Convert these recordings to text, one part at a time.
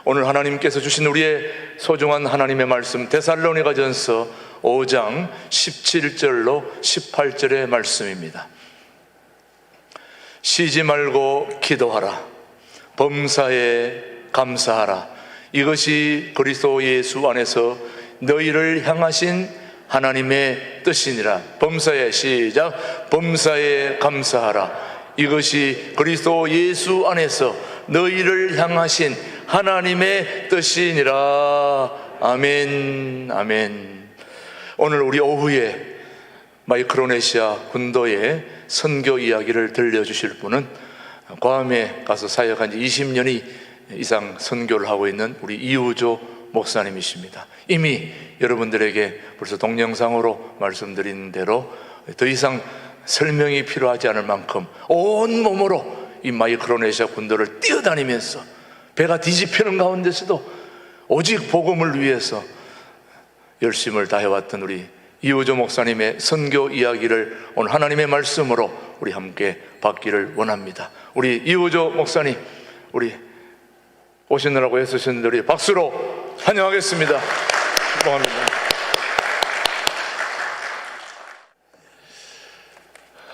오늘 하나님께서 주신 우리의 소중한 하나님의 말씀, 데살로니가전서 5장 17절로 18절의 말씀입니다. 쉬지 말고 기도하라. 범사에 감사하라. 이것이 그리스도 예수 안에서 너희를 향하신 하나님의 뜻이니라. 범사에, 시작. 범사에 감사하라. 이것이 그리스도 예수 안에서 너희를 향하신 하나님의 뜻이니라. 아멘, 아멘. 오늘 우리 오후에 마이크로네시아 군도의 선교 이야기를 들려주실 분은 괌에 가서 사역한 지 20년이 이상 선교를 하고 있는 우리 이우조 목사님이십니다. 이미 여러분들에게 벌써 동영상으로 말씀드린 대로 더 이상 설명이 필요하지 않을 만큼 온 몸으로 이 마이크로네시아 군도를 뛰어다니면서 배가 뒤집히는 가운데서도 오직 복음을 위해서 열심을 다해왔던 우리 이우조 목사님의 선교 이야기를 오늘 하나님의 말씀으로 우리 함께 받기를 원합니다. 우리 이우조 목사님, 우리 오시느라고 애쓰신 우리 박수로 환영하겠습니다. 축복합니다.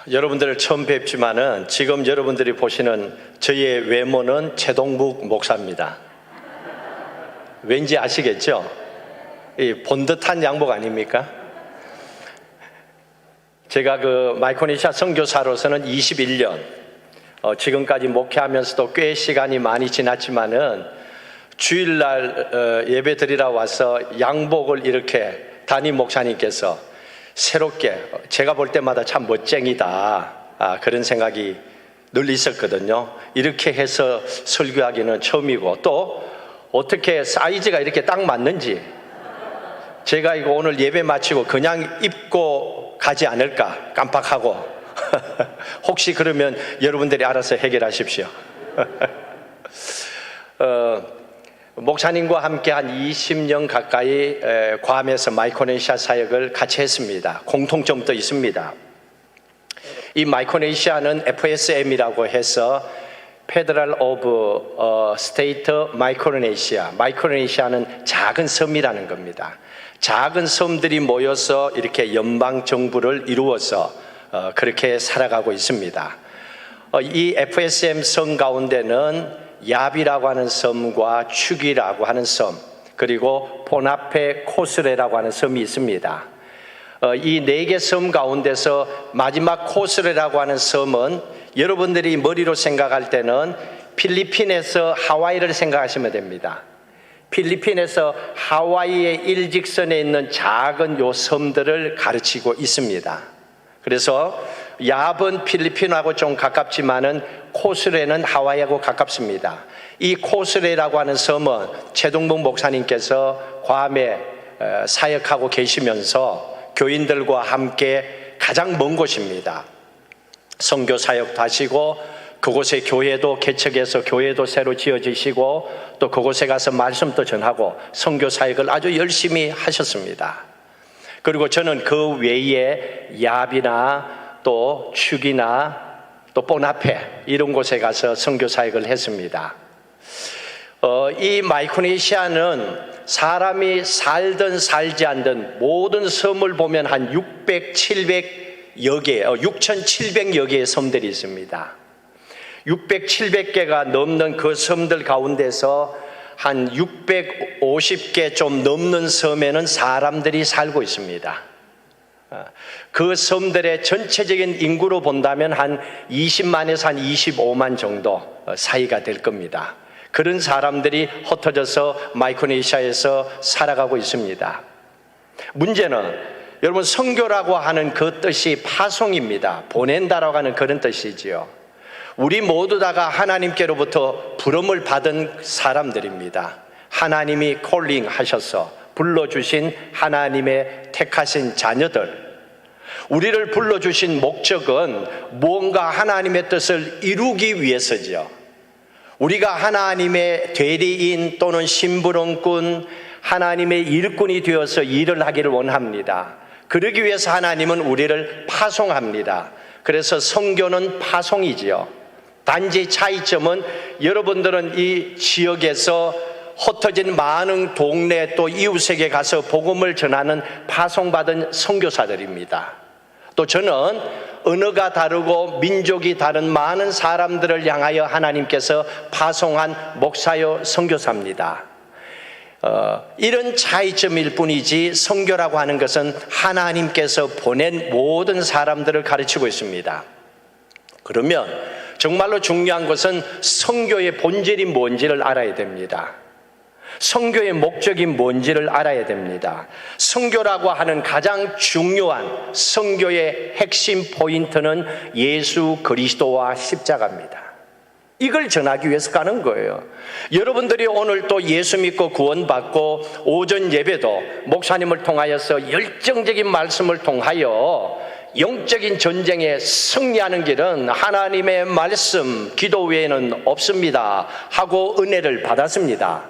여러분들을 처음 뵙지만은 지금 여러분들이 보시는 저의 외모는 최동묵 목사입니다. 왠지 아시겠죠? 이 본듯한 양복 아닙니까? 제가 그 마이크로네시아 선교사로서는 21년, 지금까지 목회하면서도 꽤 시간이 많이 지났지만은 주일날 예배 드리러 와서 양복을 이렇게 담임 목사님께서 새롭게, 제가 볼 때마다 참 멋쟁이다, 그런 생각이 늘 있었거든요. 이렇게 해서 설교하기는 처음이고, 또 어떻게 사이즈가 이렇게 딱 맞는지, 제가 이거 오늘 예배 마치고 그냥 입고 가지 않을까 깜빡하고 혹시 그러면 여러분들이 알아서 해결하십시오. 목사님과 함께 한 20년 가까이 괌에서 마이크로네시아 사역을 같이 했습니다. 공통점도 있습니다. 이 마이크로네시아는 FSM이라고 해서 Federal of State Micronesia, 마이크로네시아는 작은 섬이라는 겁니다. 작은 섬들이 모여서 이렇게 연방 정부를 이루어서 그렇게 살아가고 있습니다. 이 FSM 섬 가운데는 야비라고 하는 섬과 축이라고 하는 섬, 그리고 포나페 코스레라고 하는 섬이 있습니다. 이 4개 섬 가운데서 마지막 코스레라고 하는 섬은 여러분들이 머리로 생각할 때는 필리핀에서 하와이를 생각하시면 됩니다. 필리핀에서 하와이의 일직선에 있는 작은 요 섬들을 가르치고 있습니다. 그래서 야브는 필리핀하고 좀 가깝지만은 코스레는 하와이하고 가깝습니다. 이 코스레라고 하는 섬은 최동묵 목사님께서 괌에 사역하고 계시면서 교인들과 함께 가장 먼 곳입니다. 선교 사역도 하시고 그곳에 교회도 개척해서 교회도 새로 지어지시고 또 그곳에 가서 말씀도 전하고 선교 사역을 아주 열심히 하셨습니다. 그리고 저는 그 외에 야비나 또 축이나 또 포나페 이런 곳에 가서 선교 사역을 했습니다. 이 마이크로네시아는 사람이 살든 살지 않든 모든 섬을 보면 한 600-700여 개, 6,700여 개의 섬들이 있습니다. 600-700개가 넘는 그 섬들 가운데서 한 650개 좀 넘는 섬에는 사람들이 살고 있습니다. 그 섬들의 전체적인 인구로 본다면 한 20만에서 한 25만 정도 사이가 될 겁니다. 그런 사람들이 흩어져서 마이크로네시아에서 살아가고 있습니다. 문제는 여러분, 선교라고 하는 그 뜻이 파송입니다. 보낸다라고 하는 그런 뜻이지요. 우리 모두 다가 하나님께로부터 부름을 받은 사람들입니다. 하나님이 콜링 하셔서 불러주신 하나님의 택하신 자녀들, 우리를 불러주신 목적은 무언가 하나님의 뜻을 이루기 위해서지요. 우리가 하나님의 대리인 또는 심부름꾼, 하나님의 일꾼이 되어서 일을 하기를 원합니다. 그러기 위해서 하나님은 우리를 파송합니다. 그래서 선교는 파송이지요. 단지 차이점은 여러분들은 이 지역에서 흩어진 많은 동네 또 이웃에게 가서 복음을 전하는 파송받은 선교사들입니다. 또 저는 언어가 다르고 민족이 다른 많은 사람들을 향하여 하나님께서 파송한 목사요 선교사입니다. 이런 차이점일 뿐이지 선교라고 하는 것은 하나님께서 보낸 모든 사람들을 가르치고 있습니다. 그러면 정말로 중요한 것은 선교의 본질이 뭔지를 알아야 됩니다. 선교의 목적이 뭔지를 알아야 됩니다. 선교라고 하는 가장 중요한 선교의 핵심 포인트는 예수 그리스도와 십자가입니다. 이걸 전하기 위해서 가는 거예요. 여러분들이 오늘 또 예수 믿고 구원받고 오전 예배도 목사님을 통하여서 열정적인 말씀을 통하여 영적인 전쟁에 승리하는 길은 하나님의 말씀, 기도 외에는 없습니다 하고 은혜를 받았습니다.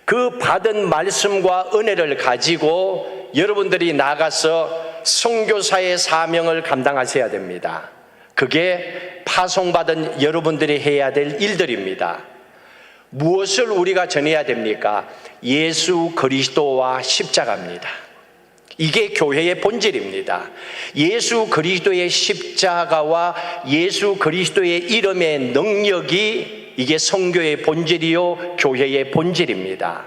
그 받은 말씀과 은혜를 가지고 여러분들이 나가서 선교사의 사명을 감당하셔야 됩니다. 그게 파송받은 여러분들이 해야 될 일들입니다. 무엇을 우리가 전해야 됩니까? 예수 그리스도와 십자가입니다. 이게 교회의 본질입니다. 예수 그리스도의 십자가와 예수 그리스도의 이름의 능력이 이게 선교의 본질이요 교회의 본질입니다.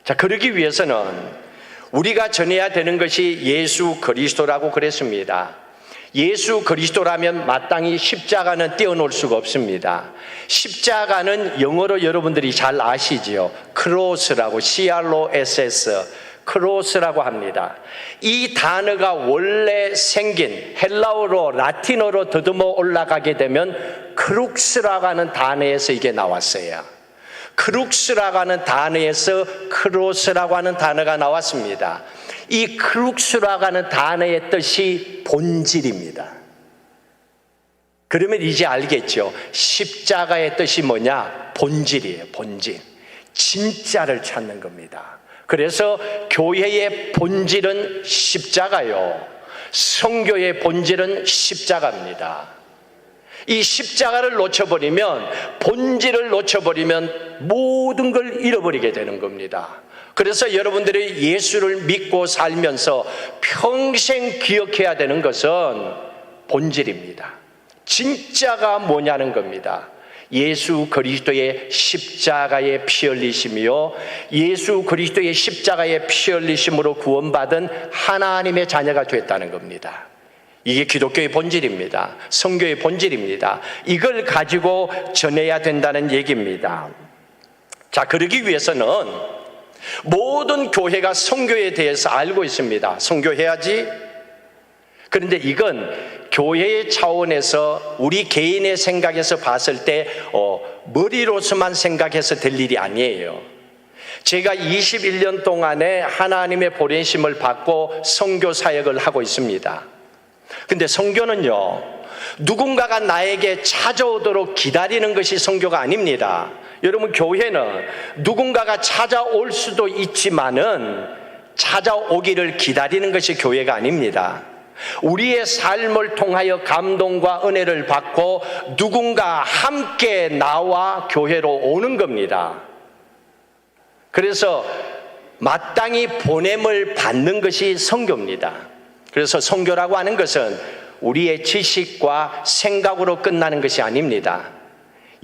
자, 그러기 위해서는 우리가 전해야 되는 것이 예수 그리스도라고 그랬습니다. 예수 그리스도라면 마땅히 십자가는 떼어놓을 수가 없습니다. 십자가는 영어로 여러분들이 잘 아시지요. 크로스라고, CROSS, 크로스라고 합니다. 이 단어가 원래 생긴 헬라어로 라틴어로 더듬어 올라가게 되면 크룩스라고 하는 단어에서 이게 나왔어요. 크룩스라고 하는 단어에서 크로스라고 하는 단어가 나왔습니다. 이 크룩스라고 하는 단어의 뜻이 본질입니다. 그러면 이제 알겠죠? 십자가의 뜻이 뭐냐? 본질이에요. 본질. 진짜를 찾는 겁니다. 그래서 교회의 본질은 십자가요. 선교의 본질은 십자가입니다. 이 십자가를 놓쳐버리면, 본질을 놓쳐버리면 모든 걸 잃어버리게 되는 겁니다. 그래서 여러분들이 예수를 믿고 살면서 평생 기억해야 되는 것은 본질입니다. 진짜가 뭐냐는 겁니다. 예수 그리스도의 십자가의 피 흘리심이요, 예수 그리스도의 십자가의 피 흘리심으로 구원받은 하나님의 자녀가 됐다는 겁니다. 이게 기독교의 본질입니다. 선교의 본질입니다. 이걸 가지고 전해야 된다는 얘기입니다. 자, 그러기 위해서는 모든 교회가 선교에 대해서 알고 있습니다. 선교해야지. 그런데 이건 교회의 차원에서 우리 개인의 생각에서 봤을 때 머리로서만 생각해서 될 일이 아니에요. 제가 21년 동안에 하나님의 보내심을 받고 선교 사역을 하고 있습니다. 근데 선교는요, 누군가가 나에게 찾아오도록 기다리는 것이 선교가 아닙니다. 여러분, 교회는 누군가가 찾아올 수도 있지만은 찾아오기를 기다리는 것이 교회가 아닙니다. 우리의 삶을 통하여 감동과 은혜를 받고 누군가 함께 나와 교회로 오는 겁니다. 그래서 마땅히 보냄을 받는 것이 선교입니다. 그래서 선교라고 하는 것은 우리의 지식과 생각으로 끝나는 것이 아닙니다.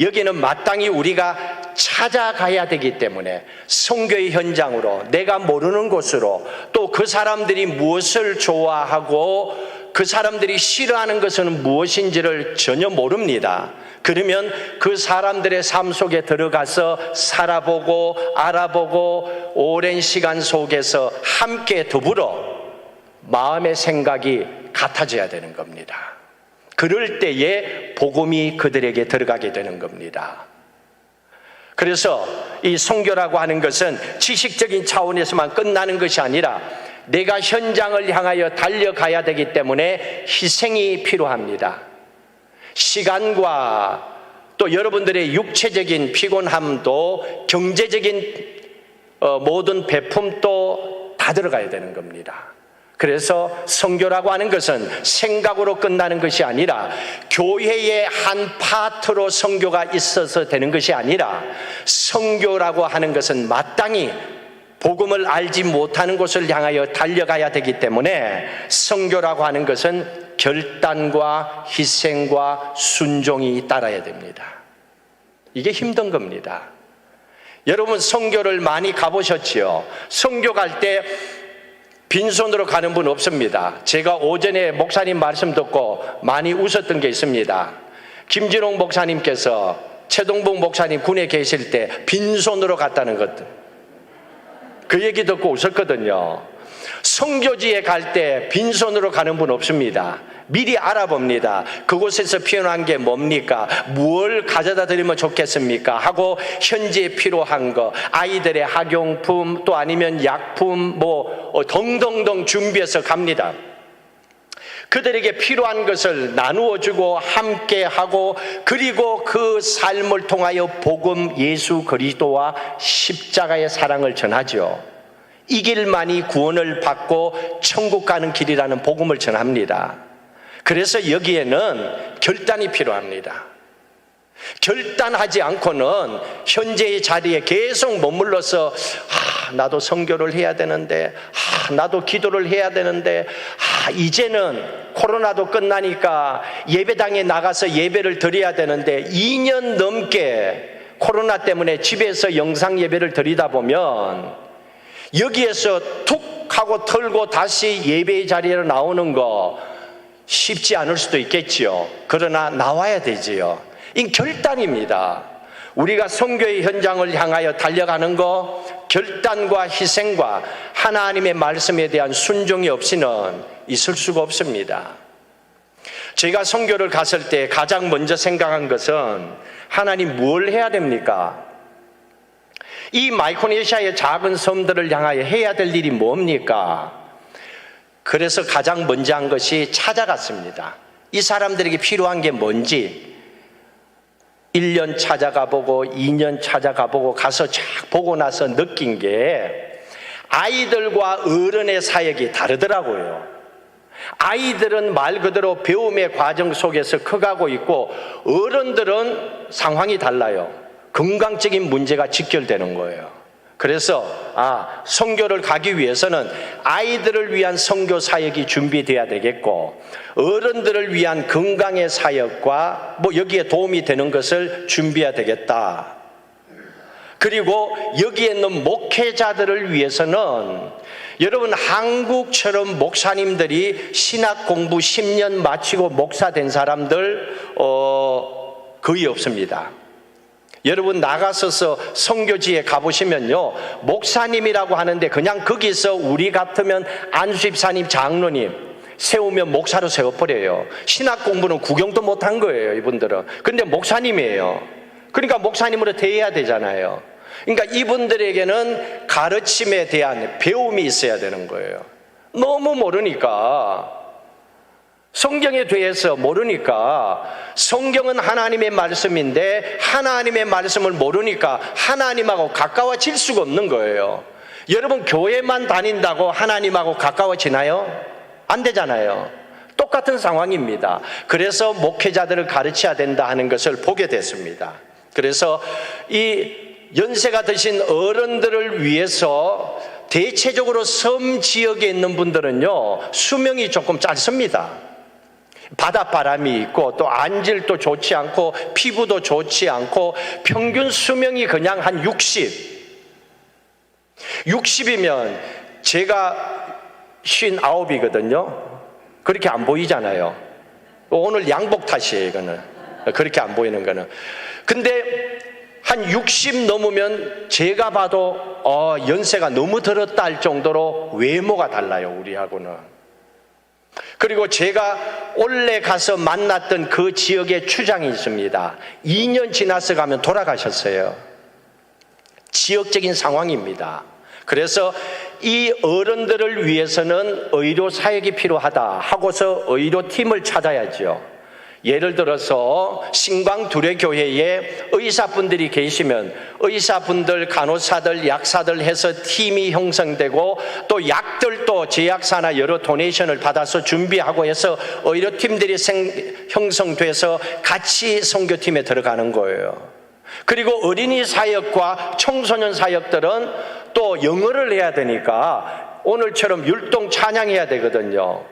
여기는 마땅히 우리가 찾아가야 되기 때문에 선교의 현장으로, 내가 모르는 곳으로, 또 그 사람들이 무엇을 좋아하고 그 사람들이 싫어하는 것은 무엇인지를 전혀 모릅니다. 그러면 그 사람들의 삶 속에 들어가서 살아보고 알아보고 오랜 시간 속에서 함께 더불어 마음의 생각이 같아져야 되는 겁니다. 그럴 때에 복음이 그들에게 들어가게 되는 겁니다. 그래서 이 선교라고 하는 것은 지식적인 차원에서만 끝나는 것이 아니라 내가 현장을 향하여 달려가야 되기 때문에 희생이 필요합니다. 시간과 또 여러분들의 육체적인 피곤함도, 경제적인 모든 배품도 다 들어가야 되는 겁니다. 그래서 선교라고 하는 것은 생각으로 끝나는 것이 아니라 교회의 한 파트로 선교가 있어서 되는 것이 아니라 선교라고 하는 것은 마땅히 복음을 알지 못하는 곳을 향하여 달려가야 되기 때문에 선교라고 하는 것은 결단과 희생과 순종이 따라야 됩니다. 이게 힘든 겁니다. 여러분 선교를 많이 가보셨지요? 선교 갈 때 빈손으로 가는 분 없습니다. 제가 오전에 목사님 말씀 듣고 많이 웃었던 게 있습니다. 김진홍 목사님께서 최동봉 목사님 군에 계실 때 빈손으로 갔다는 것들, 그 얘기 듣고 웃었거든요. 선교지에 갈 때 빈손으로 가는 분 없습니다. 미리 알아봅니다. 그곳에서 필요한 게 뭡니까? 뭘 가져다 드리면 좋겠습니까? 하고 현재 필요한 거, 아이들의 학용품 또 아니면 약품 등등등 준비해서 갑니다. 그들에게 필요한 것을 나누어 주고 함께 하고, 그리고 그 삶을 통하여 복음 예수 그리스도와 십자가의 사랑을 전하죠. 이 길만이 구원을 받고 천국 가는 길이라는 복음을 전합니다. 그래서 여기에는 결단이 필요합니다. 결단하지 않고는 현재의 자리에 계속 머물러서 나도 선교를 해야 되는데, 나도 기도를 해야 되는데, 이제는 코로나도 끝나니까 예배당에 나가서 예배를 드려야 되는데 2년 넘게 코로나 때문에 집에서 영상 예배를 드리다 보면 여기에서 툭 하고 털고 다시 예배의 자리로 나오는 거 쉽지 않을 수도 있겠지요. 그러나 나와야 되지요. 이 결단입니다. 우리가 선교의 현장을 향하여 달려가는 거, 결단과 희생과 하나님의 말씀에 대한 순종이 없이는 있을 수가 없습니다. 제가 선교를 갔을 때 가장 먼저 생각한 것은 하나님 뭘 해야 됩니까? 이 마이크로네시아의 작은 섬들을 향하여 해야 될 일이 뭡니까? 그래서 가장 먼저 한 것이 찾아갔습니다. 이 사람들에게 필요한 게 뭔지 1년 찾아가 보고 2년 찾아가 보고 가서 쫙 보고 나서 느낀 게 아이들과 어른의 사역이 다르더라고요. 아이들은 말 그대로 배움의 과정 속에서 커가고 있고, 어른들은 상황이 달라요. 건강적인 문제가 직결되는 거예요. 그래서 선교를 가기 위해서는 아이들을 위한 선교 사역이 준비돼야 되겠고, 어른들을 위한 건강의 사역과 여기에 도움이 되는 것을 준비해야 되겠다. 그리고 여기에 있는 목회자들을 위해서는, 여러분 한국처럼 목사님들이 신학 공부 10년 마치고 목사 된 사람들 거의 없습니다. 여러분 나가서서 선교지에 가보시면요, 목사님이라고 하는데 그냥 거기서 우리 같으면 안수집사님, 장로님 세우면 목사로 세워버려요. 신학 공부는 구경도 못한 거예요, 이분들은. 근데 목사님이에요. 그러니까 목사님으로 대해야 되잖아요. 그러니까 이분들에게는 가르침에 대한 배움이 있어야 되는 거예요. 너무 모르니까, 성경에 대해서 모르니까, 성경은 하나님의 말씀인데 하나님의 말씀을 모르니까 하나님하고 가까워질 수가 없는 거예요. 여러분 교회만 다닌다고 하나님하고 가까워지나요? 안 되잖아요. 똑같은 상황입니다. 그래서 목회자들을 가르쳐야 된다 하는 것을 보게 됐습니다. 그래서 이 연세가 드신 어른들을 위해서 대체적으로 섬 지역에 있는 분들은요, 수명이 조금 짧습니다. 바닷바람이 있고 또 안질도 좋지 않고 피부도 좋지 않고 평균 수명이 그냥 한 60이면 제가 59이거든요. 그렇게 안 보이잖아요. 오늘 양복 탓이에요, 이거는. 그렇게 안 보이는 거는. 근데 한 60 넘으면 제가 봐도 연세가 너무 들었다 할 정도로 외모가 달라요, 우리하고는. 그리고 제가 올해 가서 만났던 그 지역에 추장이 있습니다. 2년 지나서 가면 돌아가셨어요. 지역적인 상황입니다. 그래서 이 어른들을 위해서는 의료 사역이 필요하다 하고서 의료팀을 찾아야죠. 예를 들어서 신광두레교회에 의사분들이 계시면 의사분들, 간호사들, 약사들 해서 팀이 형성되고 또 약들도 제약사나 여러 도네이션을 받아서 준비하고 해서 의료팀들이 형성돼서 같이 선교팀에 들어가는 거예요. 그리고 어린이 사역과 청소년 사역들은 또 영어를 해야 되니까 오늘처럼 율동 찬양해야 되거든요.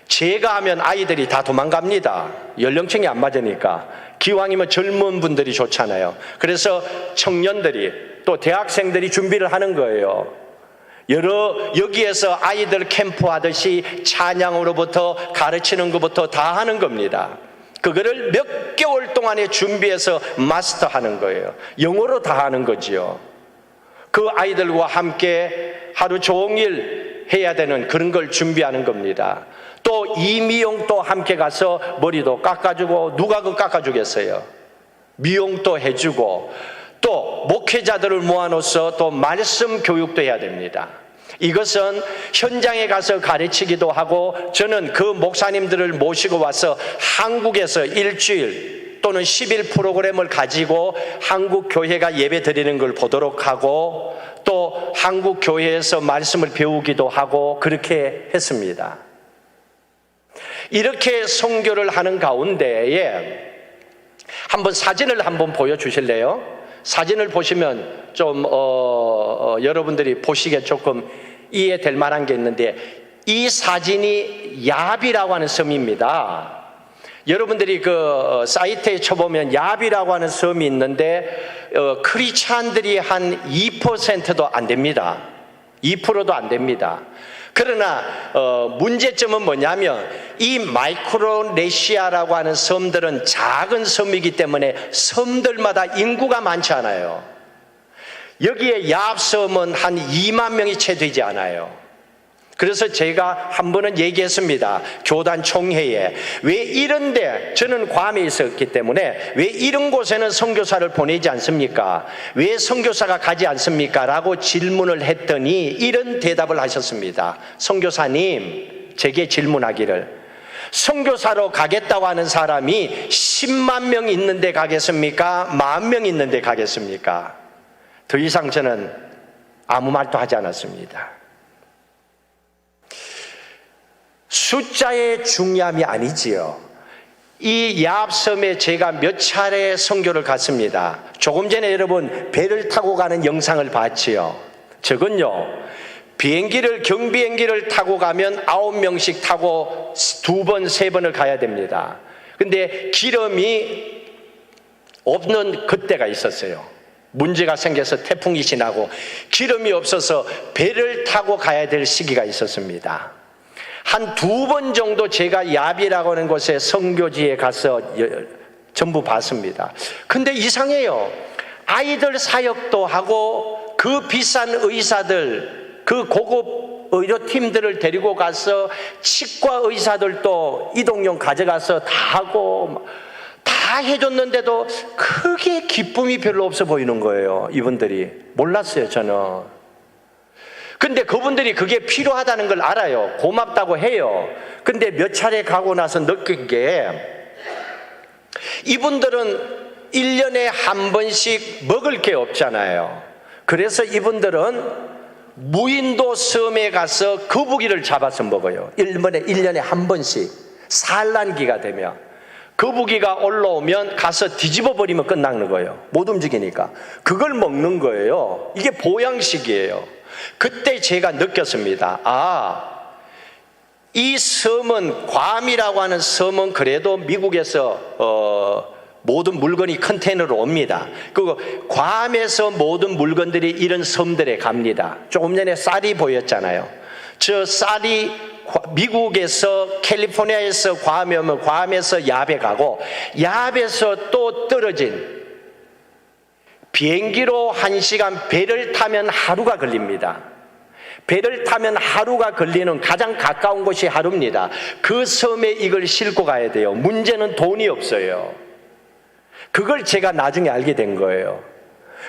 제가 하면 아이들이 다 도망갑니다. 연령층이 안 맞으니까. 기왕이면 젊은 분들이 좋잖아요. 그래서 청년들이 또 대학생들이 준비를 하는 거예요. 여기에서 아이들 캠프 하듯이 찬양으로부터 가르치는 것부터 다 하는 겁니다. 그거를 몇 개월 동안에 준비해서 마스터하는 거예요. 영어로 다 하는 거지요. 그 아이들과 함께 하루 종일 해야 되는 그런 걸 준비하는 겁니다. 또 이미용도 함께 가서 머리도 깎아주고, 누가 그 깎아주겠어요? 미용도 해주고, 또 목회자들을 모아놓아서 또 말씀 교육도 해야 됩니다. 이것은 현장에 가서 가르치기도 하고, 저는 그 목사님들을 모시고 와서 한국에서 일주일 또는 10일 프로그램을 가지고 한국 교회가 예배 드리는 걸 보도록 하고, 또 한국 교회에서 말씀을 배우기도 하고 그렇게 했습니다. 이렇게 선교를 하는 가운데에 한번 사진을 한번 보여주실래요? 사진을 보시면 좀 여러분들이 보시기에 조금 이해될 만한 게 있는데, 이 사진이 야비라고 하는 섬입니다. 여러분들이 그 사이트에 쳐보면 야비라고 하는 섬이 있는데 크리스찬들이 한 2%도 안 됩니다. 2%도 안 됩니다. 그러나 문제점은 뭐냐면 이 마이크로네시아라고 하는 섬들은 작은 섬이기 때문에 섬들마다 인구가 많지 않아요. 여기에 야합섬은 한 2만 명이 채 되지 않아요. 그래서 제가 한 번은 얘기했습니다. 교단 총회에. 왜 이런데, 저는 괌에 있었기 때문에 왜 이런 곳에는 선교사를 보내지 않습니까? 왜 선교사가 가지 않습니까? 라고 질문을 했더니 이런 대답을 하셨습니다. 선교사님, 제게 질문하기를, 선교사로 가겠다고 하는 사람이 10만 명 있는데 가겠습니까? 10,000명 있는데 가겠습니까? 더 이상 저는 아무 말도 하지 않았습니다. 숫자의 중요함이 아니지요. 이 야합섬에 제가 몇 차례 선교를 갔습니다. 조금 전에 여러분 배를 타고 가는 영상을 봤지요. 저건요, 경비행기를 타고 가면 9명씩 타고 2번, 3번을 가야 됩니다. 근데 기름이 없는 그때가 있었어요. 문제가 생겨서 태풍이 지나고 기름이 없어서 배를 타고 가야 될 시기가 있었습니다. 한 2번 정도 제가 야비라고 하는 곳에 선교지에 가서 전부 봤습니다. 근데 이상해요. 아이들 사역도 하고 그 비싼 의사들, 그 고급 의료팀들을 데리고 가서 치과 의사들도 이동용 가져가서 다 하고 다 해줬는데도 크게 기쁨이 별로 없어 보이는 거예요. 이분들이. 몰랐어요, 저는. 근데 그분들이 그게 필요하다는 걸 알아요. 고맙다고 해요. 근데 몇 차례 가고 나서 느낀 게, 이분들은 1년에 한 번씩 먹을 게 없잖아요. 그래서 이분들은 무인도 섬에 가서 거북이를 잡아서 먹어요. 1년에 한 번씩. 산란기가 되면. 거북이가 올라오면 가서 뒤집어 버리면 끝나는 거예요. 못 움직이니까. 그걸 먹는 거예요. 이게 보양식이에요. 그때 제가 느꼈습니다. 이 섬은, 괌이라고 하는 섬은 그래도 미국에서 모든 물건이 컨테이너로 옵니다. 그리고 괌에서 모든 물건들이 이런 섬들에 갑니다. 조금 전에 쌀이 보였잖아요. 저 쌀이 미국에서, 캘리포니아에서 괌에 오면 괌에서 야베 가고, 야베에서 또 떨어진 비행기로 1시간, 배를 타면 하루가 걸립니다. 배를 타면 하루가 걸리는 가장 가까운 곳이 하루입니다. 그 섬에 이걸 싣고 가야 돼요. 문제는 돈이 없어요. 그걸 제가 나중에 알게 된 거예요.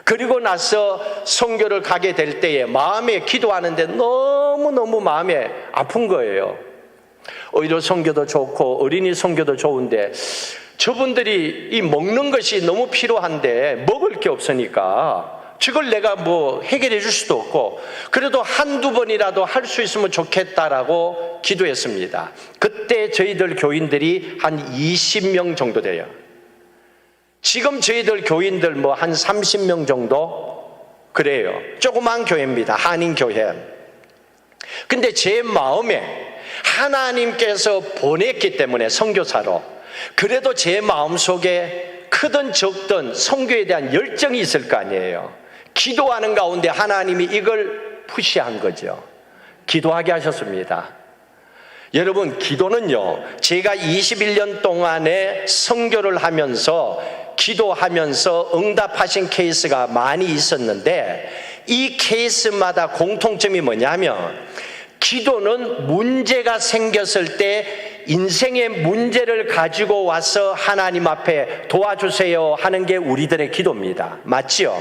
그리고 나서 선교를 가게 될 때에 마음에 기도하는데 너무너무 마음에 아픈 거예요. 의료 선교도 좋고 어린이 선교도 좋은데 저분들이 이 먹는 것이 너무 필요한데 먹을 게 없으니까 저걸 내가 뭐 해결해 줄 수도 없고 그래도 한두 번이라도 할 수 있으면 좋겠다라고 기도했습니다. 그때 저희들 교인들이 한 20명 정도 돼요. 지금 저희들 교인들 뭐 한 30명 정도 그래요. 조그만 교회입니다. 한인교회. 근데 제 마음에 하나님께서 보냈기 때문에 선교사로 그래도 제 마음속에 크든 적든 선교에 대한 열정이 있을 거 아니에요. 기도하는 가운데 하나님이 이걸 푸시한 거죠. 기도하게 하셨습니다. 여러분, 기도는요, 제가 21년 동안에 선교를 하면서 기도하면서 응답하신 케이스가 많이 있었는데 이 케이스마다 공통점이 뭐냐면 기도는 문제가 생겼을 때 인생의 문제를 가지고 와서 하나님 앞에 도와주세요 하는 게 우리들의 기도입니다. 맞지요?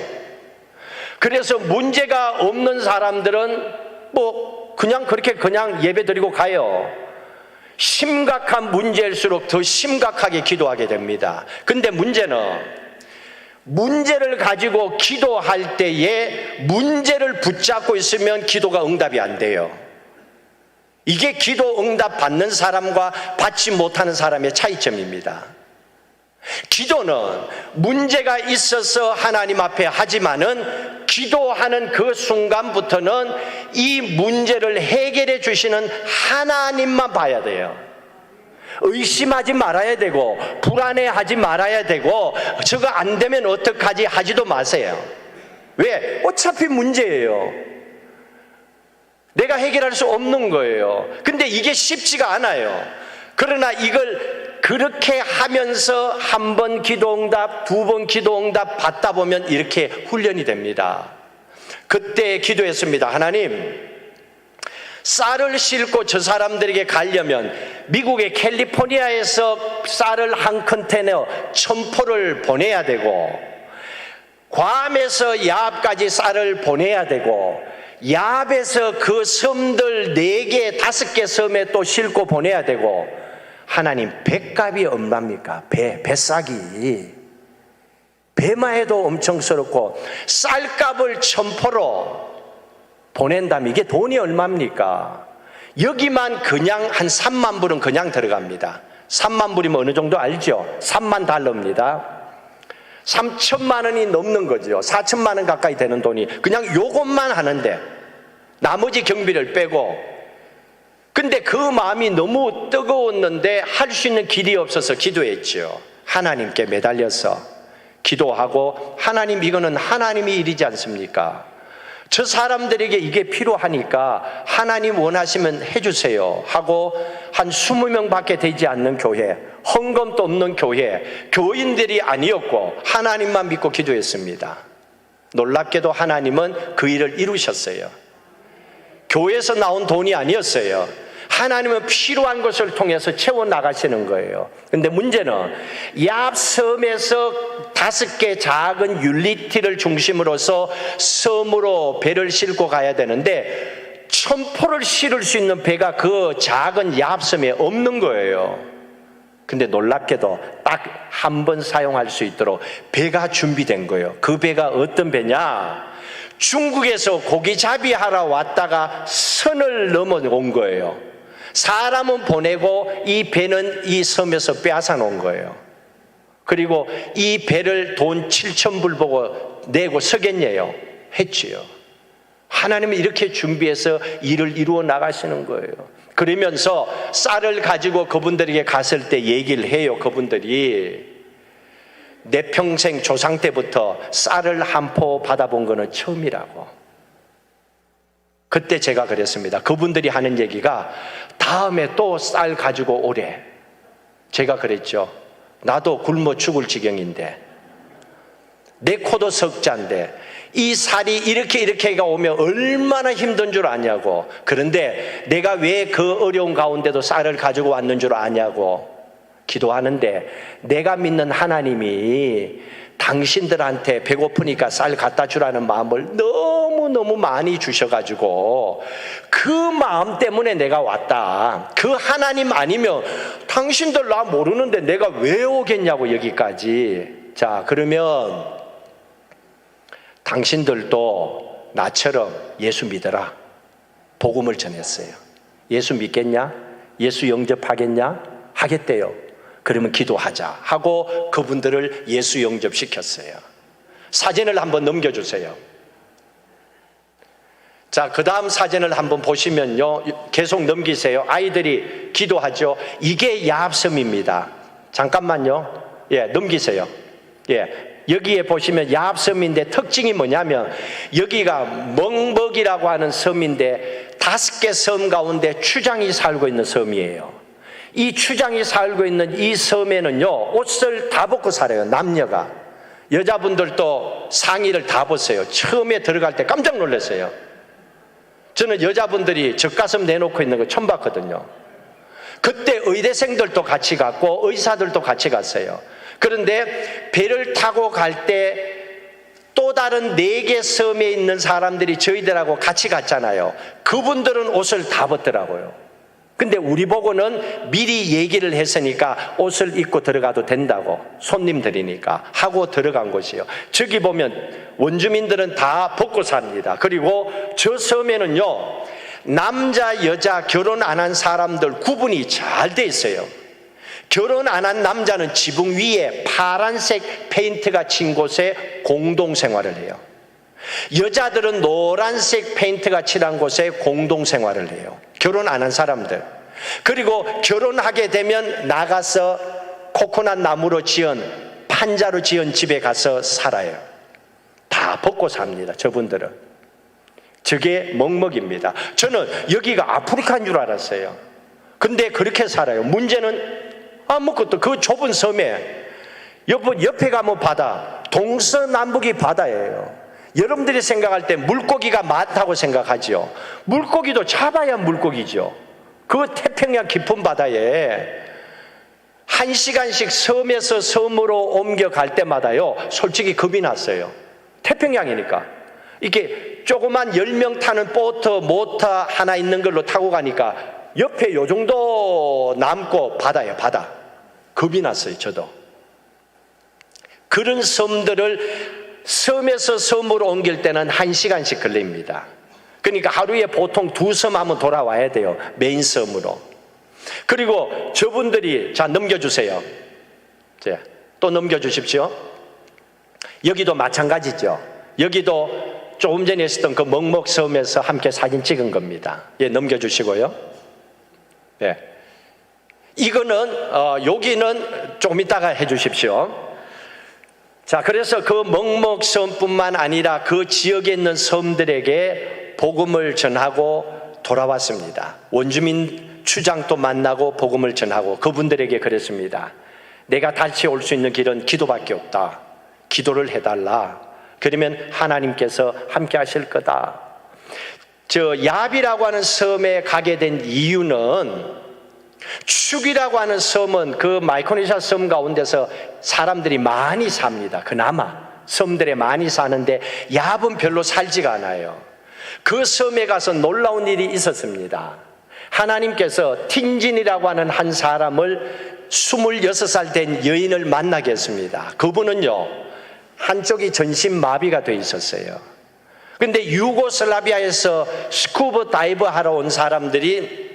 그래서 문제가 없는 사람들은 뭐 그냥 그렇게 그냥 예배 드리고 가요. 심각한 문제일수록 더 심각하게 기도하게 됩니다. 근데 문제는 문제를 가지고 기도할 때에 문제를 붙잡고 있으면 기도가 응답이 안 돼요. 이게 기도 응답 받는 사람과 받지 못하는 사람의 차이점입니다. 기도는 문제가 있어서 하나님 앞에 하지만은 기도하는 그 순간부터는 이 문제를 해결해 주시는 하나님만 봐야 돼요. 의심하지 말아야 되고 불안해하지 말아야 되고 저거 안 되면 어떡하지 하지도 마세요. 왜? 어차피 문제예요. 내가 해결할 수 없는 거예요. 근데 이게 쉽지가 않아요. 그러나 이걸 그렇게 하면서 한 번 기도응답, 두 번 기도응답 받다 보면 이렇게 훈련이 됩니다. 그때 기도했습니다. 하나님, 쌀을 싣고 저 사람들에게 가려면 미국의 캘리포니아에서 쌀을 한 컨테이너 1000포를 보내야 되고 괌에서 야합까지 쌀을 보내야 되고 야합에서 그 섬들 4개, 5개 섬에 또 싣고 보내야 되고 하나님, 배값이 얼마입니까? 배싸기. 배만 해도 엄청 스럽고 쌀값을 1000포로 보낸다면 이게 돈이 얼마입니까? 여기만 그냥 한 3만 불은 그냥 들어갑니다. 3만 불이면 어느 정도 알죠? 3만 달러입니다. 3천만 원이 넘는 거죠. 4천만 원 가까이 되는 돈이 그냥 요것만 하는데 나머지 경비를 빼고 근데 그 마음이 너무 뜨거웠는데 할 수 있는 길이 없어서 기도했죠. 하나님께 매달려서 기도하고 하나님 이거는 하나님의 일이지 않습니까? 저 사람들에게 이게 필요하니까 하나님 원하시면 해주세요 하고 한 20명밖에 되지 않는 교회, 헌금도 없는 교회, 교인들이 아니었고 하나님만 믿고 기도했습니다. 놀랍게도 하나님은 그 일을 이루셨어요. 교회에서 나온 돈이 아니었어요. 하나님은 필요한 것을 통해서 채워나가시는 거예요. 근데 문제는 야합섬에서 5개 작은 율리티를 중심으로서 섬으로 배를 싣고 가야 되는데 1000포를 실을 수 있는 배가 그 작은 야합섬에 없는 거예요. 근데 놀랍게도 딱 한 번 사용할 수 있도록 배가 준비된 거예요. 그 배가 어떤 배냐? 중국에서 고기잡이 하러 왔다가 선을 넘어온 거예요. 사람은 보내고 이 배는 이 섬에서 빼앗아 놓은 거예요. 그리고 이 배를 돈 7,000불 보고 내고 서겠냐요? 했지요. 하나님은 이렇게 준비해서 일을 이루어 나가시는 거예요. 그러면서 쌀을 가지고 그분들에게 갔을 때 얘기를 해요. 그분들이 내 평생 조상 때부터 쌀을 한 포 받아본 거는 처음이라고. 그때 제가 그랬습니다. 그분들이 하는 얘기가 다음에 또 쌀 가지고 오래. 제가 그랬죠. 나도 굶어 죽을 지경인데 내 코도 석자인데 이 쌀이 이렇게가 오면 얼마나 힘든 줄 아냐고. 그런데 내가 왜 그 어려운 가운데도 쌀을 가지고 왔는 줄 아냐고 기도하는데 내가 믿는 하나님이 당신들한테 배고프니까 쌀 갖다 주라는 마음을 너무 너무너무 많이 주셔가지고 그 마음 때문에 내가 왔다. 그 하나님 아니면 당신들 나 모르는데 내가 왜 오겠냐고 여기까지. 자, 그러면 당신들도 나처럼 예수 믿어라. 복음을 전했어요. 예수 믿겠냐? 예수 영접하겠냐? 하겠대요. 그러면 기도하자 하고 그분들을 예수 영접시켰어요. 사진을 한번 넘겨주세요. 자, 그 다음 사진을 한번 보시면요, 계속 넘기세요. 아이들이 기도하죠. 이게 야합섬입니다. 잠깐만요. 예, 넘기세요. 예, 여기에 보시면 야합섬인데 특징이 뭐냐면 여기가 멍벅이라고 하는 섬인데 5개 섬 가운데 추장이 살고 있는 섬이에요. 이 추장이 살고 있는 이 섬에는요, 옷을 다 벗고 살아요. 남녀가. 여자분들도 상의를 다 벗어요. 처음에 들어갈 때 깜짝 놀랐어요. 저는 여자분들이 젖가슴 내놓고 있는 거 처음 봤거든요. 그때 의대생들도 같이 갔고 의사들도 같이 갔어요. 그런데 배를 타고 갈 때 또 다른 4개 섬에 있는 사람들이 저희들하고 같이 갔잖아요. 그분들은 옷을 다 벗더라고요. 근데 우리 보고는 미리 얘기를 했으니까 옷을 입고 들어가도 된다고, 손님들이니까 하고 들어간 곳이에요. 저기 보면 원주민들은 다 벗고 삽니다. 그리고 저 섬에는요, 남자 여자 결혼 안 한 사람들 구분이 잘 돼 있어요. 결혼 안 한 남자는 지붕 위에 파란색 페인트가 친 곳에 공동생활을 해요. 여자들은 노란색 페인트가 칠한 곳에 공동생활을 해요. 결혼 안 한 사람들. 그리고 결혼하게 되면 나가서 코코넛 나무로 지은, 판자로 지은 집에 가서 살아요. 다 벗고 삽니다, 저분들은. 저게 멍멍입니다. 저는 여기가 아프리카인 줄 알았어요. 근데 그렇게 살아요. 문제는 아무것도, 그 좁은 섬에 옆에 가면 바다, 동서남북이 바다예요. 여러분들이 생각할 때 물고기가 많다고 생각하죠. 물고기도 잡아야 물고기죠. 그 태평양 깊은 바다에 1시간씩 섬에서 섬으로 옮겨갈 때마다요, 솔직히 겁이 났어요. 태평양이니까. 이게 조그만 10명 타는 보트, 모터 하나 있는 걸로 타고 가니까 옆에 요 정도 남고 바다예요, 바다. 겁이 났어요, 저도. 그런 섬들을 섬에서 섬으로 옮길 때는 1시간씩 걸립니다. 그러니까 하루에 보통 2섬 하면 돌아와야 돼요, 메인 섬으로. 그리고 저분들이, 자, 넘겨주세요. 자, 또 넘겨주십시오. 여기도 마찬가지죠. 여기도 조금 전에 있었던 그 멍멍섬에서 함께 사진 찍은 겁니다. 예, 넘겨주시고요. 예. 이거는, 여기는 조금 이따가 해주십시오. 자, 그래서 그 멍멍섬뿐만 아니라 그 지역에 있는 섬들에게 복음을 전하고 돌아왔습니다. 원주민 추장도 만나고 복음을 전하고 그분들에게 그랬습니다. 내가 다시 올 수 있는 길은 기도밖에 없다. 기도를 해달라. 그러면 하나님께서 함께 하실 거다. 저 야비라고 하는 섬에 가게 된 이유는, 축이라고 하는 섬은 그 마이크로네시아 섬 가운데서 사람들이 많이 삽니다. 그나마 섬들에 많이 사는데 야합은 별로 살지가 않아요. 그 섬에 가서 놀라운 일이 있었습니다. 하나님께서 틴진이라고 하는 한 사람을 26살 된 여인을 만나게 했습니다. 그분은요, 한쪽이 전신마비가 돼 있었어요. 근데 유고슬라비아에서 스쿠버 다이버 하러 온 사람들이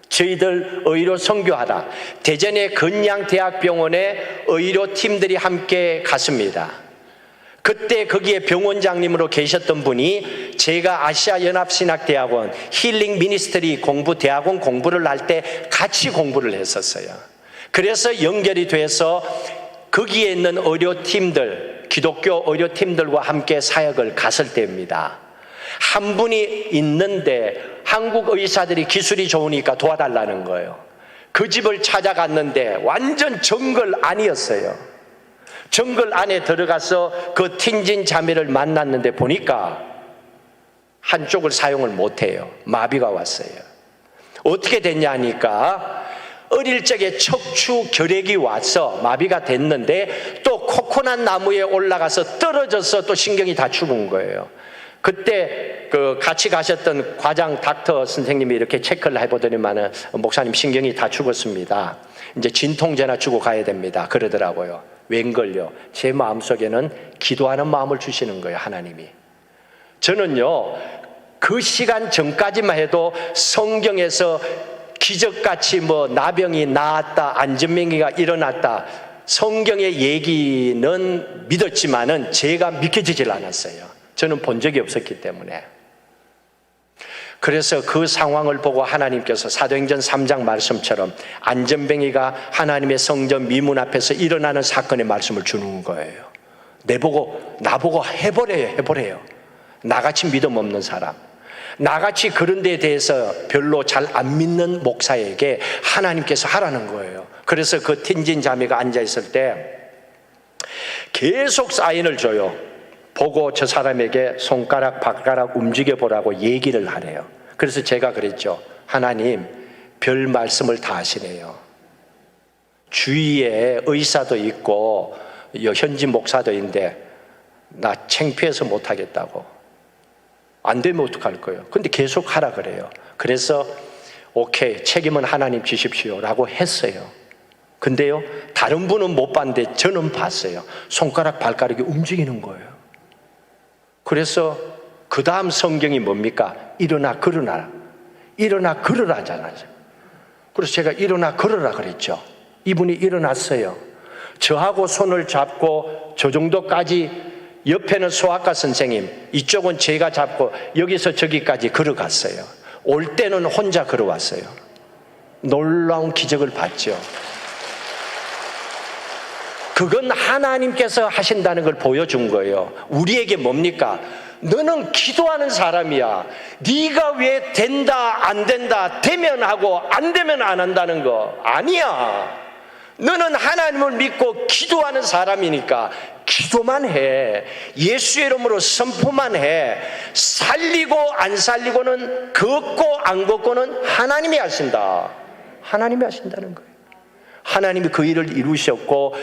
저희들 의료 선교하라, 대전의 건양대학병원에 의료팀들이 함께 갔습니다. 그때 거기에 병원장님으로 계셨던 분이 제가 아시아연합신학대학원 힐링 미니스트리 대학원 공부를 할 때 같이 공부를 했었어요. 그래서 연결이 돼서 거기에 있는 의료팀들, 기독교 의료팀들과 함께 사역을 갔을 때입니다. 한 분이 있는데 한국 의사들이 기술이 좋으니까 도와달라는 거예요. 그 집을 찾아갔는데 완전 정글 안이었어요. 정글 안에 들어가서 그 틴진 자매를 만났는데 보니까 한쪽을 사용을 못해요. 마비가 왔어요. 어떻게 됐냐 하니까 어릴 적에 척추 결핵이 와서 마비가 됐는데 또 코코넛 나무에 올라가서 떨어져서 또 신경이 다 죽은 거예요. 그때 그 같이 가셨던 과장 닥터 선생님이 이렇게 체크를 해보더니만은 목사님 신경이 다 죽었습니다. 이제 진통제나 주고 가야 됩니다. 그러더라고요. 웬걸요? 제 마음속에는 기도하는 마음을 주시는 거예요, 하나님이. 저는요, 그 시간 전까지만 해도 성경에서 기적같이 뭐 나병이 나았다, 안전병기가 일어났다, 성경의 얘기는 믿었지만은 제가 믿겨지질 않았어요. 저는 본 적이 없었기 때문에. 그래서 그 상황을 보고 하나님께서 사도행전 3장 말씀처럼 안전병이가 하나님의 성전 미문 앞에서 일어나는 사건의 말씀을 주는 거예요. 나보고 해보래요. 나같이 믿음 없는 사람, 나같이 그런 데에 대해서 별로 잘 안 믿는 목사에게 하나님께서 하라는 거예요. 그래서 그 틴진 자매가 앉아있을 때 계속 사인을 줘요. 보고 저 사람에게 손가락, 발가락 움직여 보라고 얘기를 하래요. 그래서 제가 그랬죠. 하나님, 별 말씀을 다 하시네요. 주위에 의사도 있고 현지 목사도 있는데 나 창피해서 못하겠다고. 안 되면 어떡할 거예요? 근데 계속 하라 그래요. 그래서 오케이, 책임은 하나님 지십시오 라고 했어요. 근데요, 다른 분은 못 봤는데 저는 봤어요. 손가락, 발가락이 움직이는 거예요. 그래서 그 다음 성경이 뭡니까? 일어나 걸으라. 일어나 걸으라잖아요. 그래서 제가 일어나 걸으라 그랬죠. 이분이 일어났어요. 저하고 손을 잡고 저 정도까지, 옆에는 소아과 선생님, 이쪽은 제가 잡고 여기서 저기까지 걸어갔어요. 올 때는 혼자 걸어왔어요. 놀라운 기적을 봤죠. 그건 하나님께서 하신다는 걸 보여준 거예요. 우리에게 뭡니까? 너는 기도하는 사람이야. 네가 왜 된다 안 된다, 되면 하고 안 되면 안 한다는 거 아니야. 너는 하나님을 믿고 기도하는 사람이니까 기도만 해. 예수의 이름으로 선포만 해. 살리고 안 살리고는, 걷고 안 걷고는 하나님이 하신다. 하나님이 하신다는 거예요. 하나님이 그 일을 이루셨고,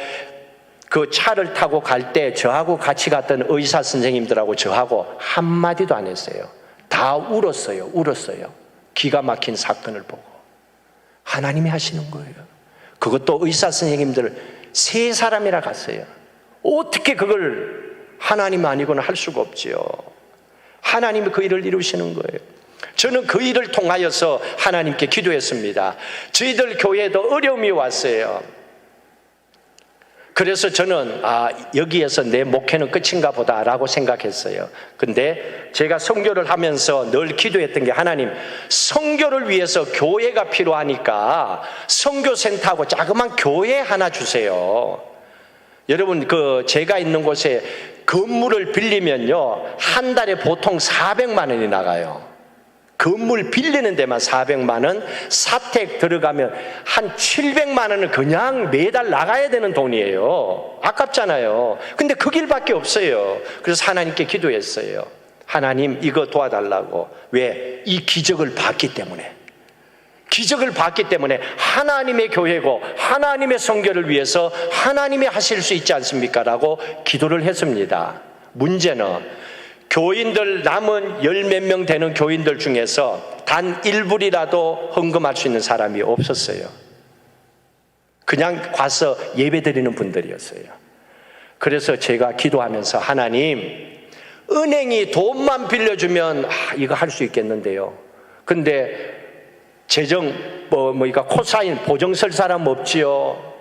그 차를 타고 갈 때 저하고 같이 갔던 의사 선생님들하고 저하고 한마디도 안 했어요. 다 울었어요. 기가 막힌 사건을 보고. 하나님이 하시는 거예요. 그것도 의사 선생님들 3사람이나 갔어요. 어떻게 그걸 하나님 아니고는 할 수가 없지요. 하나님이 그 일을 이루시는 거예요. 저는 그 일을 통하여서 하나님께 기도했습니다. 저희들 교회에도 어려움이 왔어요. 그래서 저는 여기에서 내 목회는 끝인가 보다라고 생각했어요. 근데 제가 선교를 하면서 늘 기도했던 게, 하나님, 선교를 위해서 교회가 필요하니까 선교센터하고 자그만 교회 하나 주세요. 여러분, 제가 있는 곳에 건물을 빌리면요, 한 달에 보통 400만 원이 나가요. 건물 빌리는 데만 400만 원, 사택 들어가면 한 700만 원은 그냥 매달 나가야 되는 돈이에요. 아깝잖아요. 근데 그 길밖에 없어요. 그래서 하나님께 기도했어요. 하나님, 이거 도와달라고. 왜? 이 기적을 봤기 때문에. 기적을 봤기 때문에 하나님의 교회고 하나님의 선교를 위해서 하나님이 하실 수 있지 않습니까? 라고 기도를 했습니다. 문제는 교인들, 남은 10몇 명 되는 교인들 중에서 단 1불이라도 헌금할 수 있는 사람이 없었어요. 그냥 가서 예배 드리는 분들이었어요. 그래서 제가 기도하면서, 하나님, 은행이 돈만 빌려주면 이거 할 수 있겠는데요. 근데 재정 이거 코사인 보증 쓸 사람 없지요.